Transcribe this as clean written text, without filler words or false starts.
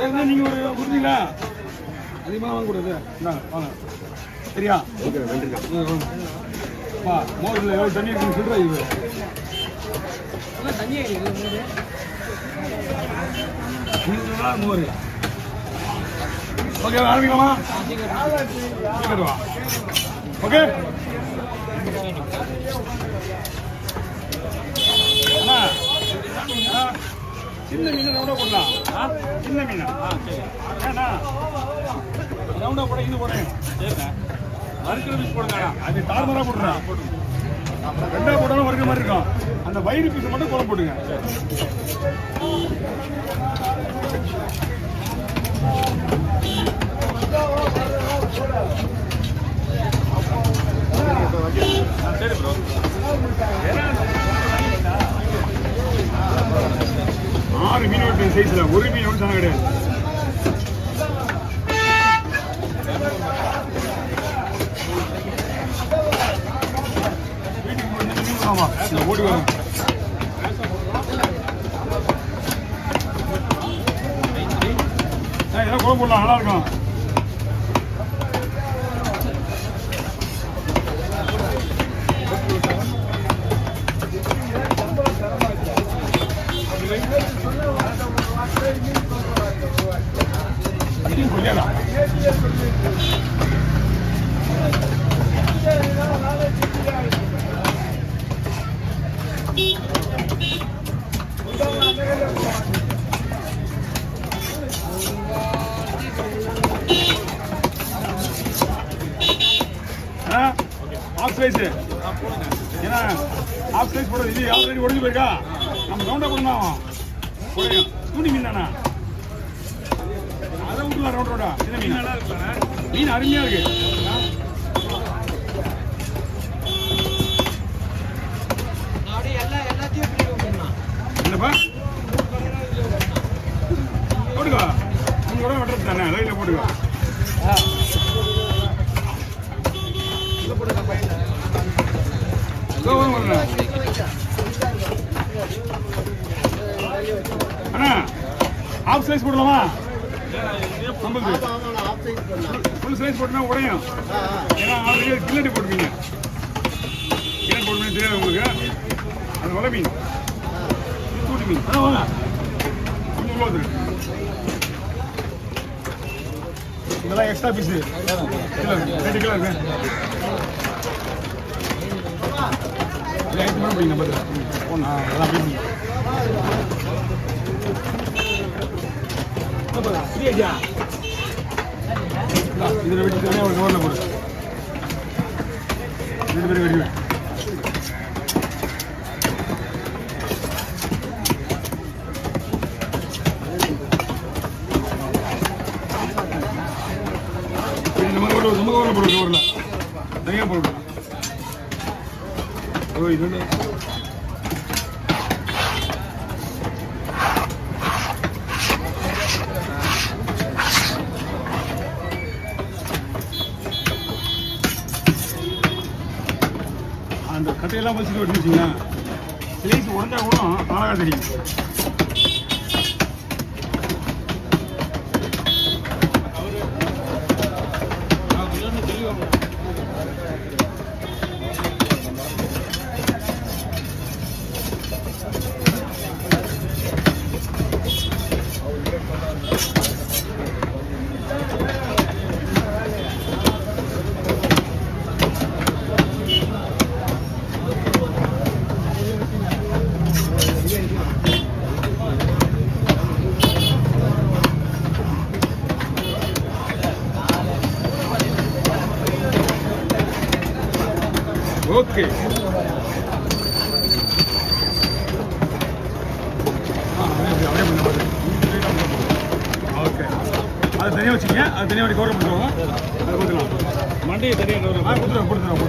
நீங்கள் ஒரு கொடுத்தீங்களா அதிகமாக வாங்கக்கூடாது வாங்க சரியா வா மோரில் எவ்வளோ தண்ணி இருக்குன்னு சொல்கிறா இது தண்ணி மோர் ஓகே ஆரம்பிக்கலாமா வா ஓகே சின்ன மீன் ரவுண்டா போடலாம் சின்ன மீன் ஏண்ணா ரவுண்டா போட இது போடுறேன் வறுக்கிற பீஸ் போடுங்க அது தார்மரா போடுறேன் ரெண்டா போட்டாலும் வறுக்கிற மாதிரி இருக்கும் அந்த வயிறு பீஸ் மட்டும் குழம்பு போடுங்க சரி ப்ரோ 6 மீன் வெட்டு சைஸ்ல ஒரு மீன் ஒன்று தானே கிடையாது வீட்டுக்கு ஆமா ஓடி வரும் இதெல்லாம் குழம்பு போடலாம் நல்லா இருக்கும் ஆஃப் சைஸ் ஏன்னா ஆஃப் சைஸ் போடுறது இது ஆல்ரெடி ஒடிஞ்சு போயிருக்கா நம்ம ரவுண்டா போடணும் குறையும் தூணி மீன் தானே அதை விட்டுலாம் ரவுண்ட் ரோடா சின்ன மீன் நல்லா இருக்கு மீன் அருமையா இருக்கு என்னப்பா போட்டுக்கோ உங்களோட வெட்டுறது தானே லைட்ல போட்டுக்கோ அண்ணா ஆஃப் சைஸ் போடலாமா ஃபுல் சைஸ் போட்டுனா உடையும் ஏன்னா ஆல்ரெடி கில்லடி போட்டுப்பீங்க கில்லடி போட்டுமே தெரியாது உங்களுக்கு அது வலை மீன் தூட்டி மீன் வாங்க கொஞ்சம் உள்ள வந்துருக்கு இதெல்லாம் எக்ஸ்ட்ரா பீஸு 2 கிலோ இருக்கு நம்ம இதில் வெட்டி தனியாக ஒரு கவரில் போடு 2 பேரும் வெடிவேன் நம்ம கவரில் போடு கவரில் தனியாக போடு ஓ இது அந்த கட்டையெல்லாம் வச்சுட்டு வெட்டிச்சிங்கன்னா ஸ்லைஸ் உடஞ்சா கூட அழகாக தெரியும் ஓகே ஓகே அது தனியாக வச்சுக்கங்க அது தனியாக கவர் பண்ணுறோம் அதை கொடுத்துக்கலாம் மண்டையை தனியாக கவர் கொடுத்துருவோம்